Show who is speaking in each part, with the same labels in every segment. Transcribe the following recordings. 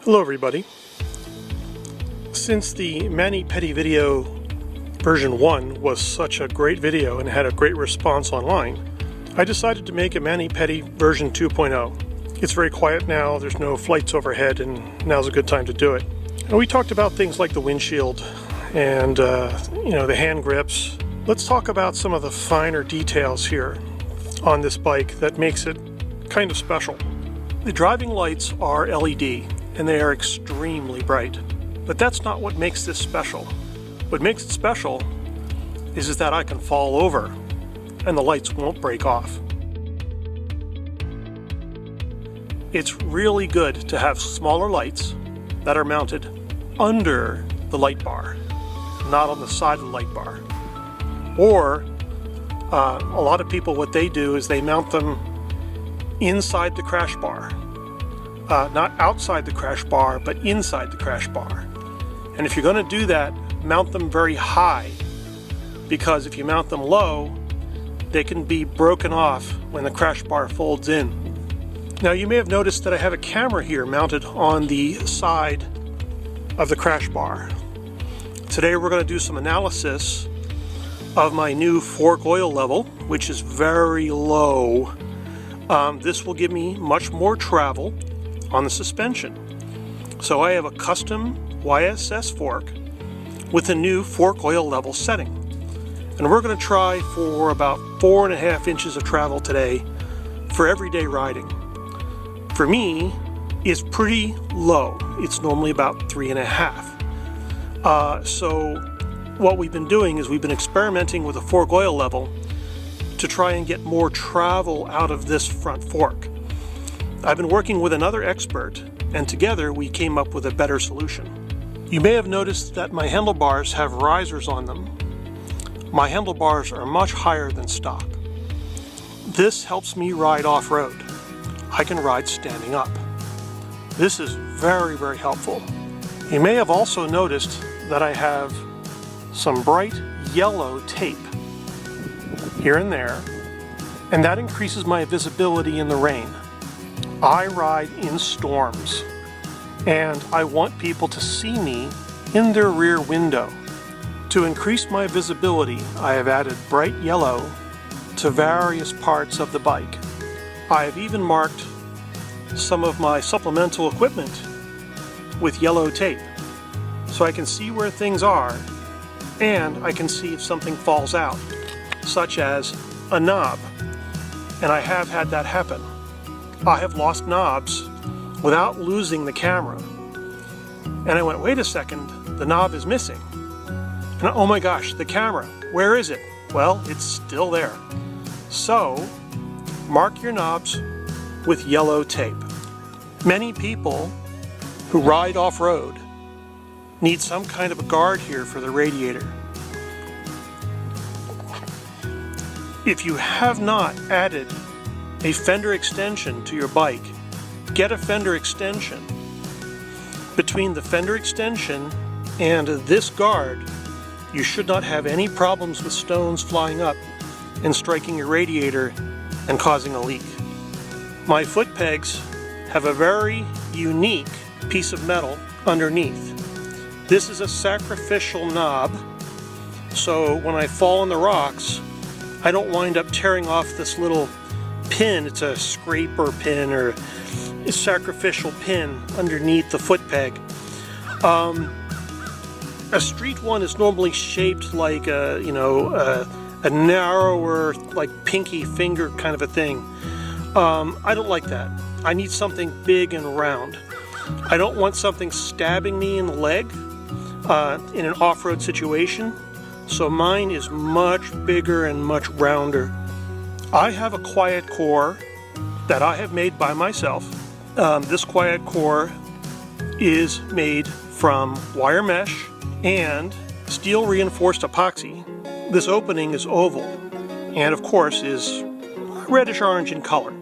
Speaker 1: Hello everybody. Since the Mani-Pedi video version 1 was such a great video and had a great response online, I decided to make a Mani-Pedi version 2.0. It's very quiet now, there's no flights overhead, and now's a good time to do it. And we talked about things like the windshield and the hand grips. Let's talk about some of the finer details here on this bike that makes it kind of special. The driving lights are LED and they are extremely bright, but that's not what makes this special. What makes it special is that I can fall over and the lights won't break off. It's really good to have smaller lights that are mounted under the light bar, not on the side of the light bar. Or a lot of people, what they do is they mount them inside the crash bar. Not outside the crash bar, but inside the crash bar. And if you're going to do that, mount them very high, because if you mount them low, they can be broken off when the crash bar folds in. Now you may have noticed that I have a camera here mounted on the side of the crash bar. Today we're going to do some analysis of my new fork oil level, which is very low. This will give me much more travel on the suspension. So I have a custom YSS fork with a new fork oil level setting. And we're going to try for about 4.5 inches of travel today for everyday riding. For me, it's pretty low. It's normally about 3.5. So what we've been doing is we've been experimenting with a fork oil level to try and get more travel out of this front fork. I've been working with another expert, and together we came up with a better solution. You may have noticed that my handlebars have risers on them. My handlebars are much higher than stock. This helps me ride off-road. I can ride standing up. This is very, very helpful. You may have also noticed that I have some bright yellow tape here and there, and that increases my visibility in the rain. I ride in storms, and I want people to see me in their rear window. To increase my visibility, I have added bright yellow to various parts of the bike. I have even marked some of my supplemental equipment with yellow tape, so I can see where things are, and I can see if something falls out, such as a knob, and I have had that happen. I have lost knobs without losing the camera, and I went, wait a second, the knob is missing. And oh my gosh, the camera, where is it? Well, it's still there. So, mark your knobs with yellow tape. Many people who ride off-road need some kind of a guard here for the radiator. If you have not added a fender extension to your bike, get a fender extension. Between the fender extension and this guard, you should not have any problems with stones flying up and striking your radiator and causing a leak. My foot pegs have a very unique piece of metal underneath. This is a sacrificial knob, so when I fall on the rocks, I don't wind up tearing off this little pin. It's a scraper pin or a sacrificial pin underneath the foot peg. A street one is normally shaped like a narrower, like pinky finger kind of a thing. I don't like that. I need something big and round. I don't want something stabbing me in the leg in an off-road situation. So mine is much bigger and much rounder. I have a quiet core that I have made by myself. This quiet core is made from wire mesh and steel reinforced epoxy. This opening is oval and of course is reddish orange in color.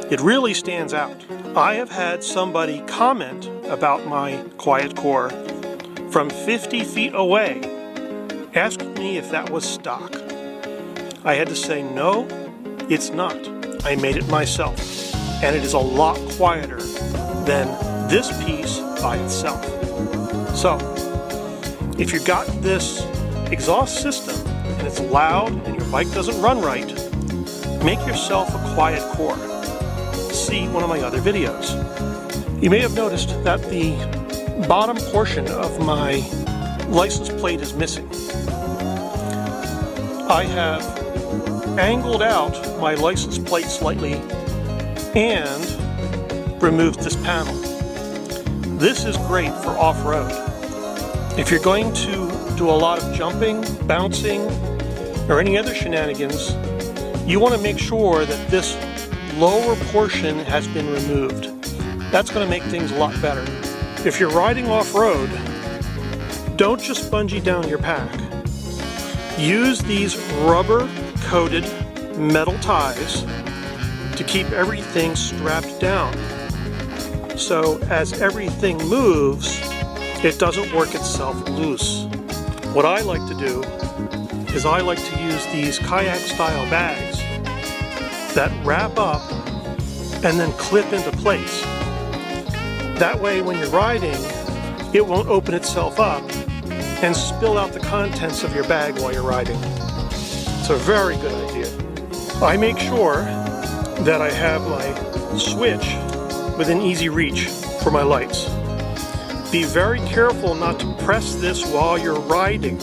Speaker 1: It really stands out. I have had somebody comment about my quiet core from 50 feet away, asking me if that was stock. I had to say no, it's not. I made it myself, and it is a lot quieter than this piece by itself. So, if you've got this exhaust system and it's loud and your bike doesn't run right, make yourself a quiet core. See one of my other videos. You may have noticed that the bottom portion of my license plate is missing. I have angled out my license plate slightly and removed this panel. This is great for off-road. If you're going to do a lot of jumping, bouncing, or any other shenanigans, you want to make sure that this lower portion has been removed. That's going to make things a lot better. If you're riding off-road, don't just bungee down your pack. Use these rubber-coated metal ties to keep everything strapped down. So as everything moves, it doesn't work itself loose. What I like to do is I like to use these kayak-style bags that wrap up and then clip into place. That way when you're riding, it won't open itself up and spill out the contents of your bag while you're riding. It's a very good idea. I make sure that I have my switch within easy reach for my lights. Be very careful not to press this while you're riding.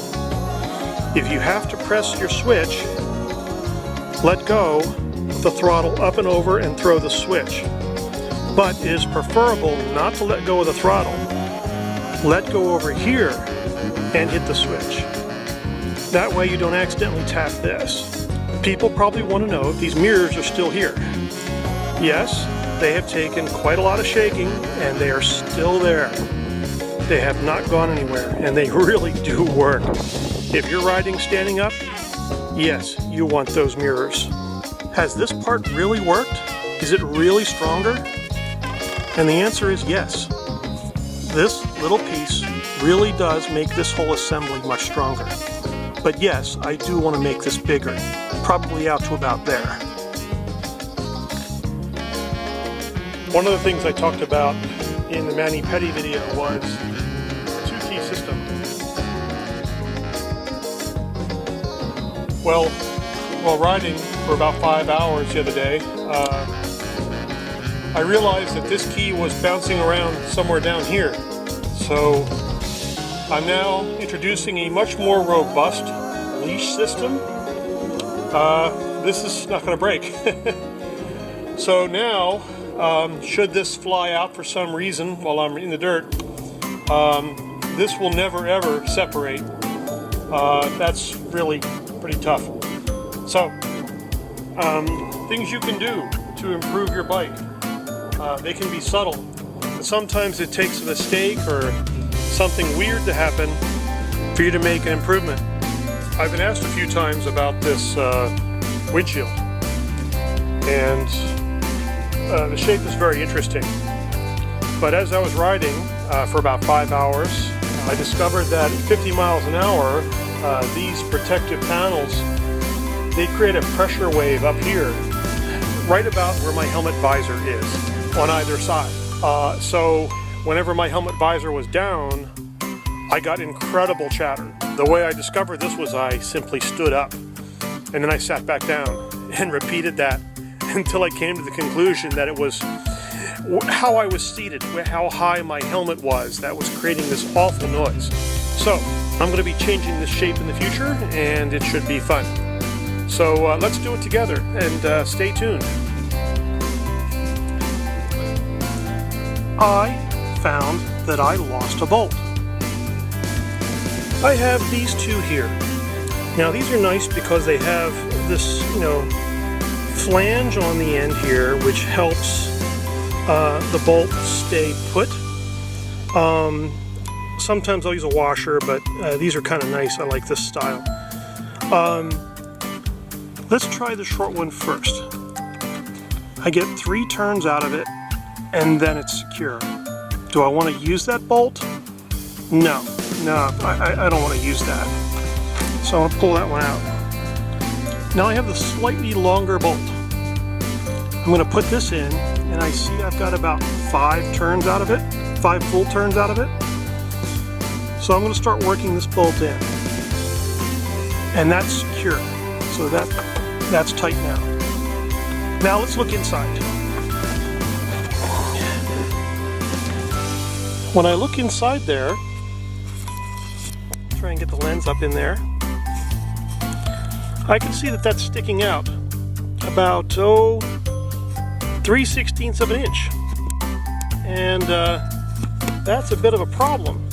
Speaker 1: If you have to press your switch, let go of the throttle up and over and throw the switch. But it is preferable not to let go of the throttle. Let go over here and hit the switch. That way you don't accidentally tap this. People probably want to know if these mirrors are still here. Yes, they have taken quite a lot of shaking and they are still there. They have not gone anywhere and they really do work. If you're riding standing up, yes, you want those mirrors. Has this part really worked? Is it really stronger? And the answer is yes. This little piece really does make this whole assembly much stronger. But yes, I do want to make this bigger, probably out to about there. One of the things I talked about in the Mani-Pedi video was a two-key system. Well, while riding for about 5 hours the other day, I realized that this key was bouncing around somewhere down here. So I'm now introducing a much more robust leash system. This is not going to break. So now, should this fly out for some reason while I'm in the dirt, this will never ever separate. That's really pretty tough. So, things you can do to improve your bike. They can be subtle. Sometimes it takes a mistake or something weird to happen for you to make an improvement. I've been asked a few times about this windshield, and the shape is very interesting. But as I was riding for about 5 hours, I discovered that at 50 miles an hour, these protective panels, they create a pressure wave up here, right about where my helmet visor is, on either side. So whenever my helmet visor was down, I got incredible chatter. The way I discovered this was I simply stood up, and then I sat back down and repeated that until I came to the conclusion that it was how I was seated, how high my helmet was, that was creating this awful noise. So I'm going to be changing this shape in the future, and it should be fun. So let's do it together, and stay tuned. I found that I lost a bolt. I have these two here. Now these are nice because they have this, flange on the end here, which helps the bolt stay put. Sometimes I'll use a washer, but these are kind of nice. I like this style. Let's try the short one first. I get 3 turns out of it, and then it's secure. Do I want to use that bolt? No, I don't want to use that. So I'll pull that one out. Now I have the slightly longer bolt. I'm going to put this in and I see I've got about 5 turns out of it, 5 full turns out of it. So I'm going to start working this bolt in, and that's secure, so that's tight now. Now let's look inside. When I look inside there, try and get the lens up in there, I can see that that's sticking out about 3/16 of an inch, and that's a bit of a problem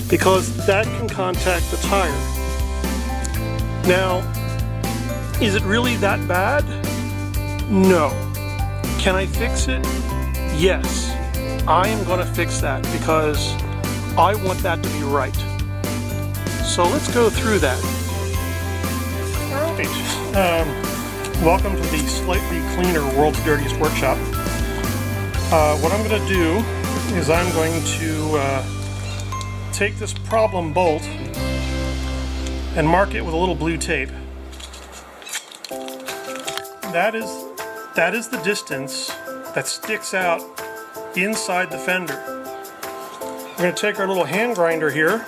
Speaker 1: because that can contact the tire. Now, is it really that bad? No. Can I fix it? Yes. I am going to fix that because I want that to be right. So let's go through that. Alright, welcome to the slightly cleaner World's Dirtiest Workshop. What I'm going to do is I'm going to take this problem bolt and mark it with a little blue tape. That is the distance that sticks out inside the fender. We're going to take our little hand grinder here .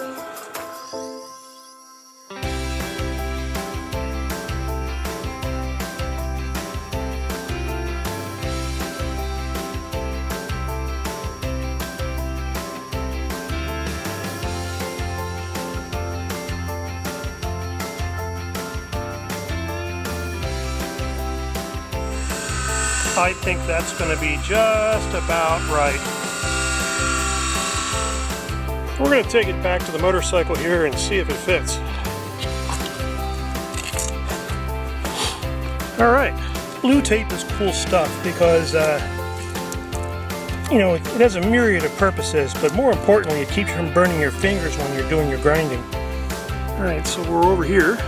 Speaker 1: I think that's going to be just about right. We're going to take it back to the motorcycle here and see if it fits. Alright, blue tape is cool stuff because you know, it has a myriad of purposes, but more importantly it keeps you from burning your fingers when you're doing your grinding. Alright, so we're over here.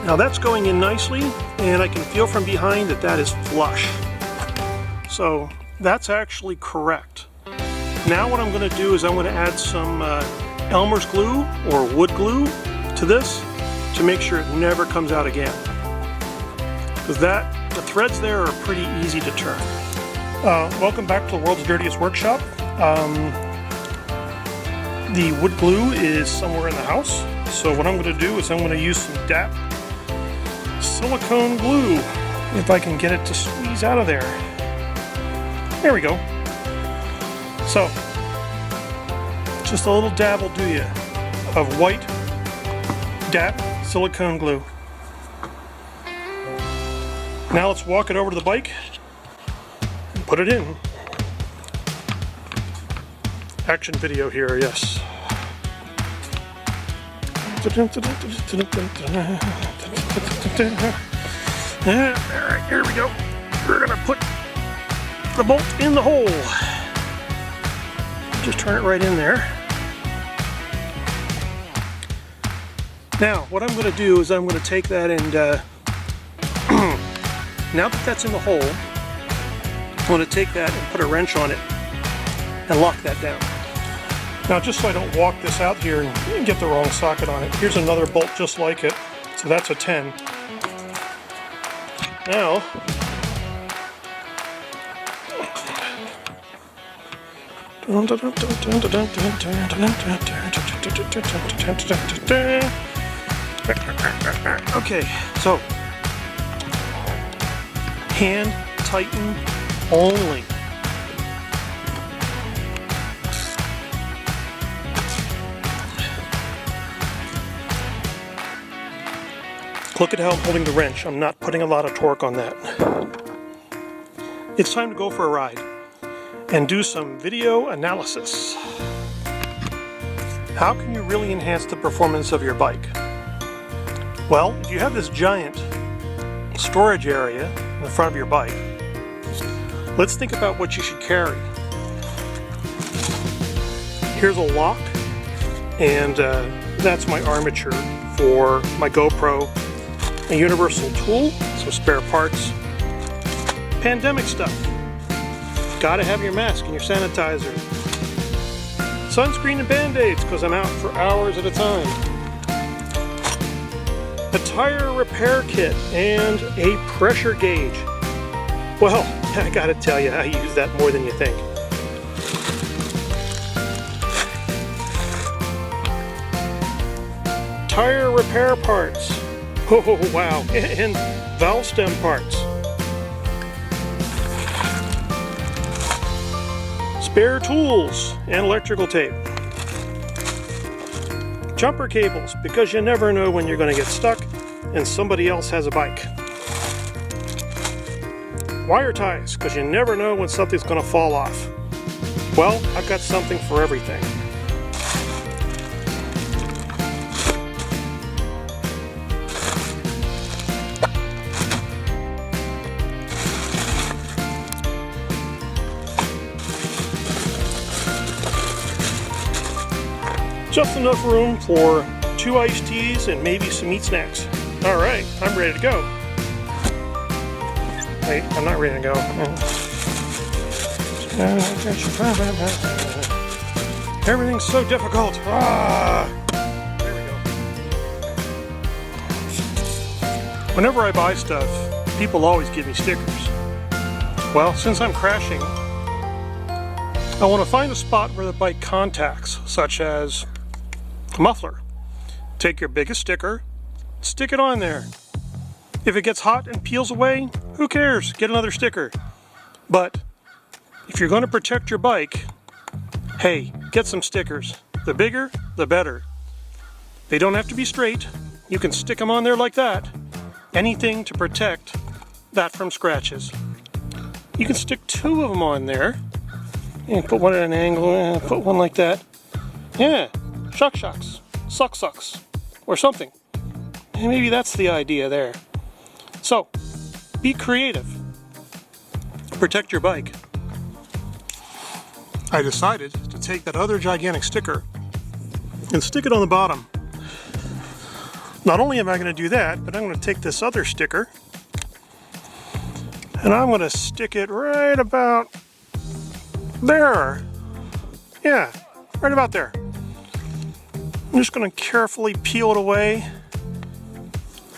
Speaker 1: Now that's going in nicely, and I can feel from behind that that is flush. So that's actually correct. Now what I'm going to do is I'm going to add some Elmer's glue or wood glue to this to make sure it never comes out again. Because the threads there are pretty easy to turn. Welcome back to the World's Dirtiest Workshop. The wood glue is somewhere in the house. So what I'm going to do is I'm going to use some DAP silicone glue, if I can get it to squeeze out of there. There we go. So, just a little dab will do you of white DAP silicone glue. Now let's walk it over to the bike and put it in. Action video here, yes. Alright, here we go. We're gonna put the bolt in the hole. Just turn it right in there. Now, what I'm going to do is I'm going to take that and now that that's in the hole, I'm going to take that and put a wrench on it and lock that down. Now, just so I don't walk this out here and get the wrong socket on it, here's another bolt just like it. So that's a 10. Now, okay, so hand tighten only. Look at how I'm holding the wrench. I'm not putting a lot of torque on that. It's time to go for a ride and do some video analysis. How can you really enhance the performance of your bike? Well, if you have this giant storage area in the front of your bike, let's think about what you should carry. Here's a lock, and that's my armature for my GoPro. A universal tool, some spare parts, pandemic stuff. Gotta have your mask and your sanitizer. Sunscreen and Band-Aids, because I'm out for hours at a time. A tire repair kit and a pressure gauge. Well, I gotta tell you, I use that more than you think. Tire repair parts. Oh wow, and valve stem parts. Spare tools and electrical tape. Jumper cables, because you never know when you're going to get stuck and somebody else has a bike. Wire ties, because you never know when something's going to fall off. Well, I've got something for everything. Just enough room for 2 iced teas and maybe some meat snacks. Alright, I'm ready to go. Wait, I'm not ready to go. Everything's so difficult. There we go. Whenever I buy stuff, people always give me stickers. Well, since I'm crashing, I want to find a spot where the bike contacts, such as a muffler. Take your biggest sticker, stick it on there. If it gets hot and peels away, who cares? Get another sticker. But if you're going to protect your bike, hey, get some stickers. The bigger, the better. They don't have to be straight. You can stick them on there like that. Anything to protect that from scratches. You can stick 2 of them on there. And put one at an angle and put one like that. Yeah, shocks, sucks, or something. And maybe that's the idea there. So, be creative. Protect your bike. I decided to take that other gigantic sticker and stick it on the bottom. Not only am I going to do that, but I'm going to take this other sticker and I'm going to stick it right about there. Yeah, right about there. I'm just going to carefully peel it away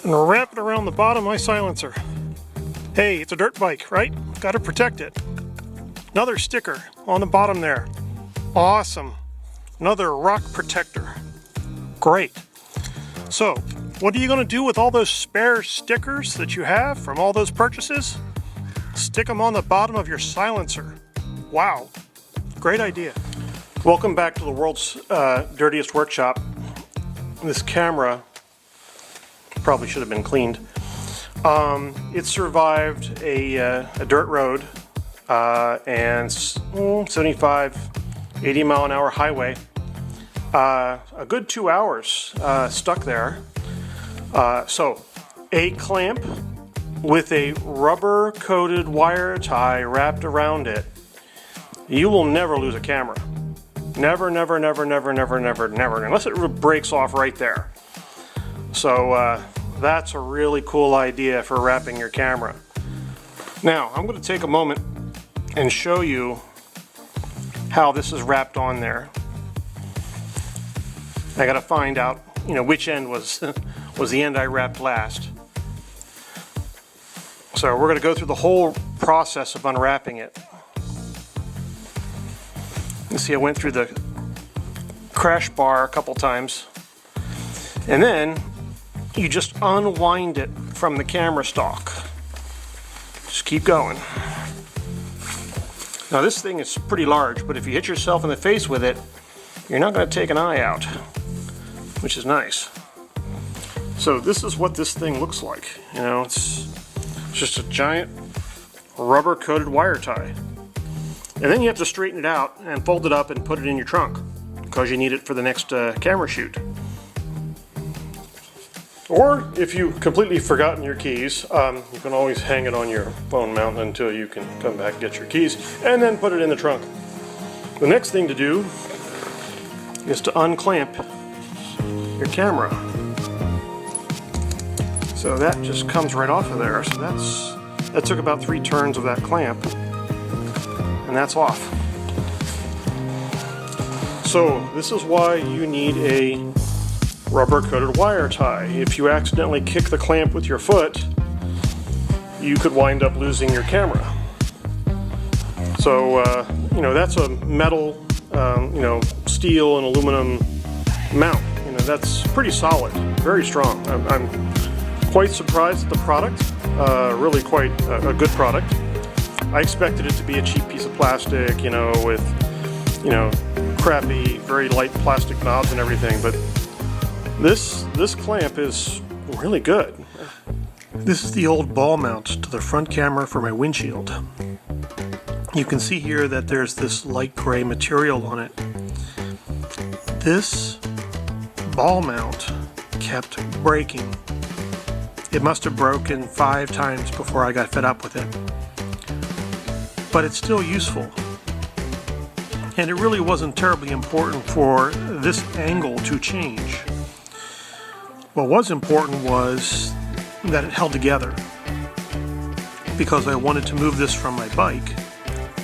Speaker 1: and wrap it around the bottom of my silencer. Hey, it's a dirt bike, right? Got to protect it. Another sticker on the bottom there. Awesome. Another rock protector. Great. So, what are you going to do with all those spare stickers that you have from all those purchases? Stick them on the bottom of your silencer. Wow. Great idea. Welcome back to the world's dirtiest workshop. This camera probably should have been cleaned. It survived a dirt road and 75, 80 mile an hour highway. A good 2 hours stuck there. So a clamp with a rubber coated wire tie wrapped around it. You will never lose a camera. Never, unless it breaks off right there. So that's a really cool idea for wrapping your camera. Now, I'm going to take a moment and show you how this is wrapped on there. I got to find out, which end was the end I wrapped last. So we're going to go through the whole process of unwrapping it. You see, I went through the crash bar a couple times, and then you just unwind it from the camera stock. Just keep going. Now this thing is pretty large, but if you hit yourself in the face with it, you're not going to take an eye out, which is nice. So this is what this thing looks like. It's just a giant rubber coated wire tie. And then you have to straighten it out and fold it up and put it in your trunk because you need it for the next camera shoot. Or if you've completely forgotten your keys, you can always hang it on your phone mount until you can come back and get your keys and then put it in the trunk. The next thing to do is to unclamp your camera. So that just comes right off of there. So that took about 3 turns of that clamp. And that's off. So this is why you need a rubber coated wire tie. If you accidentally kick the clamp with your foot, you could wind up losing your camera. So you know, that's a metal, you know, steel and aluminum mount. You know, that's pretty solid, very strong. I'm quite surprised at the product. Really quite a good product. I expected it to be a cheap piece of plastic, you know, with, you know, crappy, very light plastic knobs and everything, but this clamp is really good. This is the old ball mount to the front camera for my windshield. You can see here that there's this light gray material on it. This ball mount kept breaking. It must have broken 5 times before I got fed up with it. But it's still useful. And it really wasn't terribly important for this angle to change. What was important was that it held together, because I wanted to move this from my bike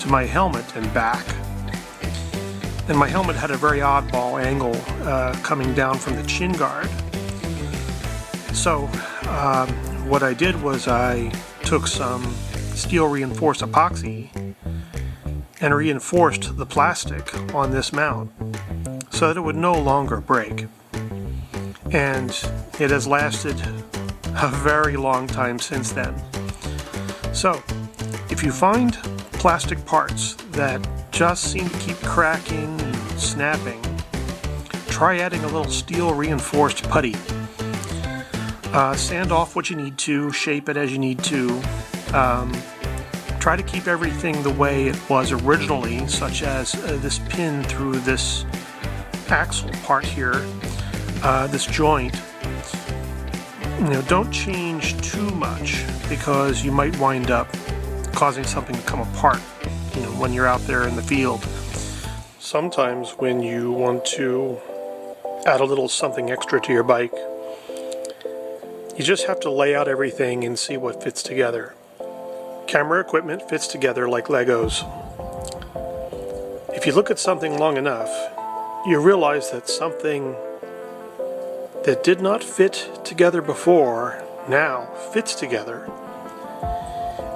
Speaker 1: to my helmet and back. And my helmet had a very oddball angle coming down from the chin guard. So what I did was I took some steel reinforced epoxy and reinforced the plastic on this mount so that it would no longer break. And it has lasted a very long time since then. So if you find plastic parts that just seem to keep cracking and snapping, try adding a little steel reinforced putty. Sand off what you need to, shape it as you need to. Try to keep everything the way it was originally, such as this pin through this axle part here, this joint. You know, don't change too much, because you might wind up causing something to come apart, you know, when you're out there in the field. Sometimes when you want to add a little something extra to your bike, you just have to lay out everything and see what fits together. Camera equipment fits together like Legos. If you look at something long enough, you realize that something that did not fit together before now fits together.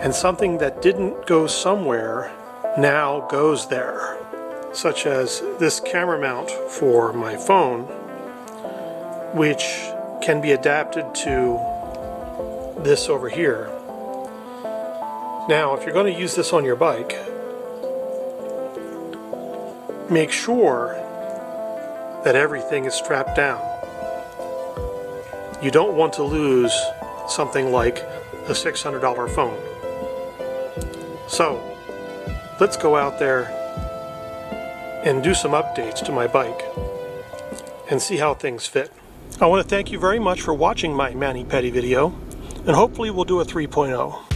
Speaker 1: And something that didn't go somewhere now goes there. Such as this camera mount for my phone, which can be adapted to this over here. Now, if you're going to use this on your bike, make sure that everything is strapped down. You don't want to lose something like a $600 phone. So, let's go out there and do some updates to my bike and see how things fit. I want to thank you very much for watching my Mani-Pedi video, and hopefully we'll do a 3.0.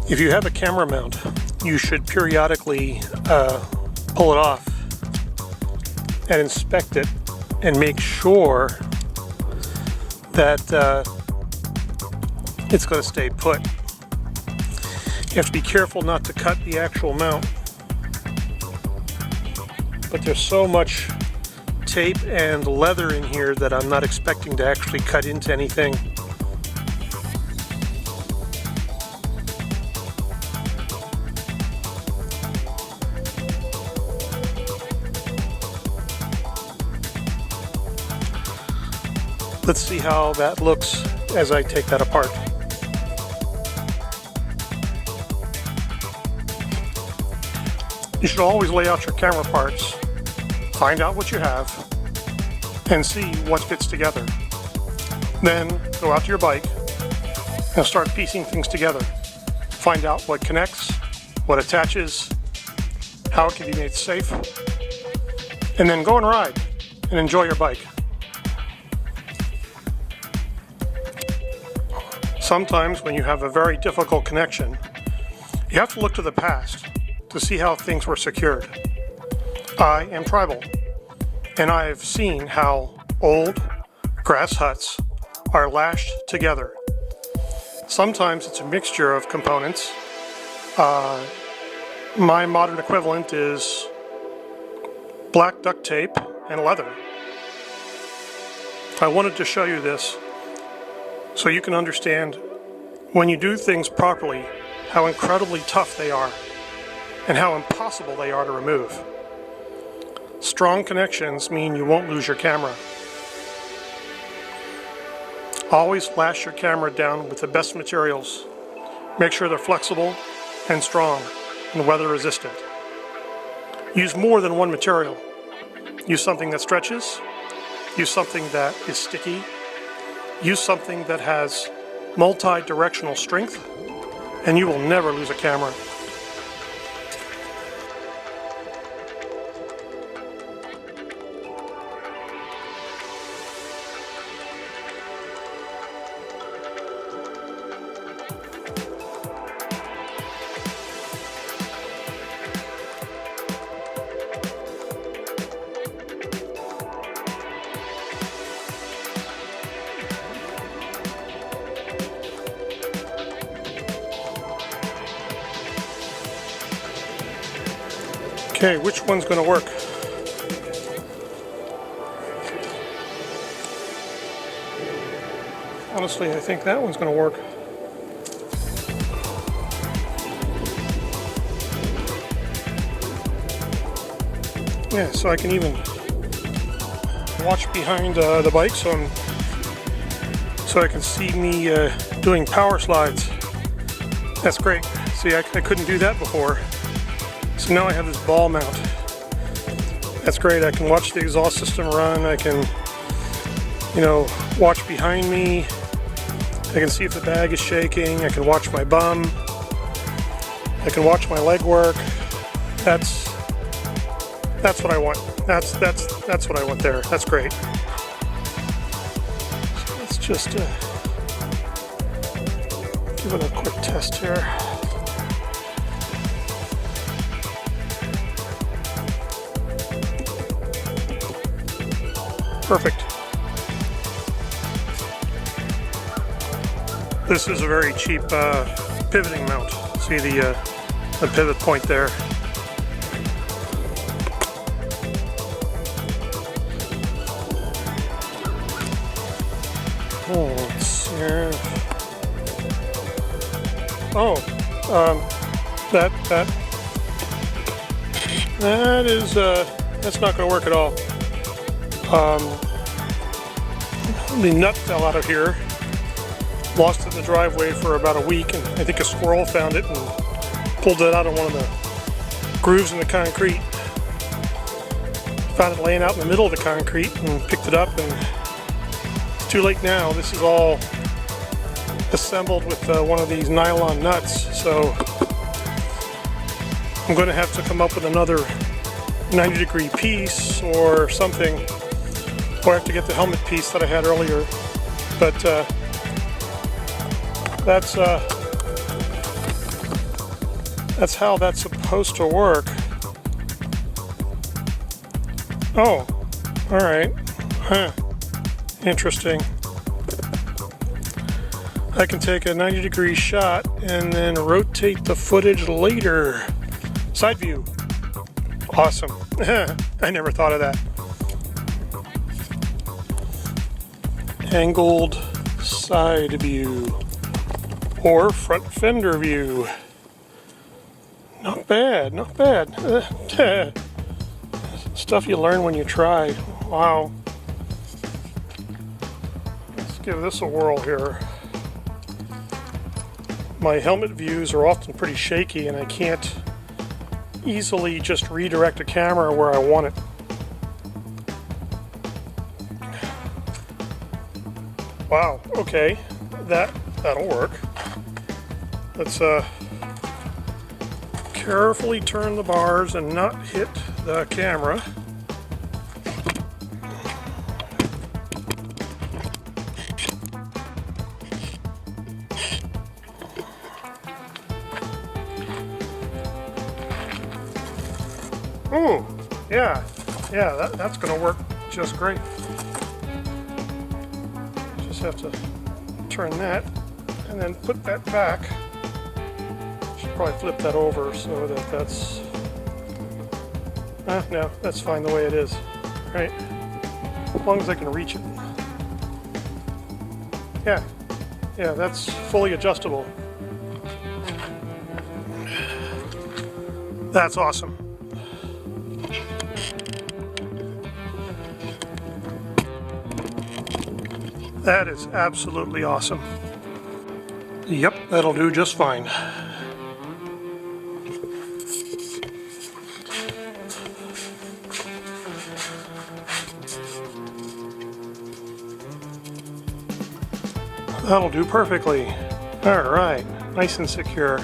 Speaker 1: If you have a camera mount, you should periodically pull it off and inspect it and make sure that it's going to stay put. You have to be careful not to cut the actual mount, but there's so much tape and leather in here that I'm not expecting to actually cut into anything. Let's see how that looks as I take that apart. You should always lay out your camera parts, find out what you have, and see what fits together. Then go out to your bike and start piecing things together. Find out what connects, what attaches, how it can be made safe, and then go and ride and enjoy your bike. Sometimes when you have a very difficult connection, you have to look to the past to see how things were secured. I am tribal, and I have seen how old grass huts are lashed together. Sometimes it's a mixture of components. My modern equivalent is black duct tape and leather. I wanted to show you this so you can understand when you do things properly how incredibly tough they are and how impossible they are to remove. Strong connections mean you won't lose your camera. Always lash your camera down with the best materials. Make sure they're flexible and strong and weather resistant. Use more than one material. Use something that stretches. Use something that is sticky. Use something that has multi-directional strength, and you will never lose a camera. Okay, which one's going to work? Honestly, I think that one's going to work. Yeah, so I can even watch behind the bike so I can see me doing power slides. That's great. See, I couldn't do that before. So now I have this ball mount. That's great. I can watch the exhaust system run. I can, watch behind me. I can see if the bag is shaking. I can watch my bum. I can watch my leg work. That's what I want. That's what I want there. That's great. So let's just give it a quick test here. Perfect. This is a very cheap pivoting mount. See the pivot point there. Oh, let's see here. Oh, that's not going to work at all. The nut fell out of here, lost it in the driveway for about a week, and I think a squirrel found it and pulled it out of one of the grooves in the concrete. Found it laying out in the middle of the concrete and picked it up, and it's too late now. This is all assembled with one of these nylon nuts, so I'm going to have to come up with another 90-degree piece or something, or I have to get the helmet piece that I had earlier. But that's how that's supposed to work. Oh, all right. Huh. Interesting. I can take a 90-degree shot and then rotate the footage later. Side view. Awesome. I never thought of that. Angled side view or front fender view. Not bad, not bad. Stuff you learn when you try. Wow. Let's give this a whirl here. My helmet views are often pretty shaky and I can't easily just redirect a camera where I want it. Wow, okay, that'll work. Let's carefully turn the bars and not hit the camera. Ooh, yeah, that's gonna work just great. Just have to turn that and then put that back. Should probably flip that over so that that's... no, that's fine the way it is. Right? As long as I can reach it. Yeah, that's fully adjustable. That's awesome. That is absolutely awesome. Yep, that'll do just fine. That'll do perfectly. All right, nice and secure.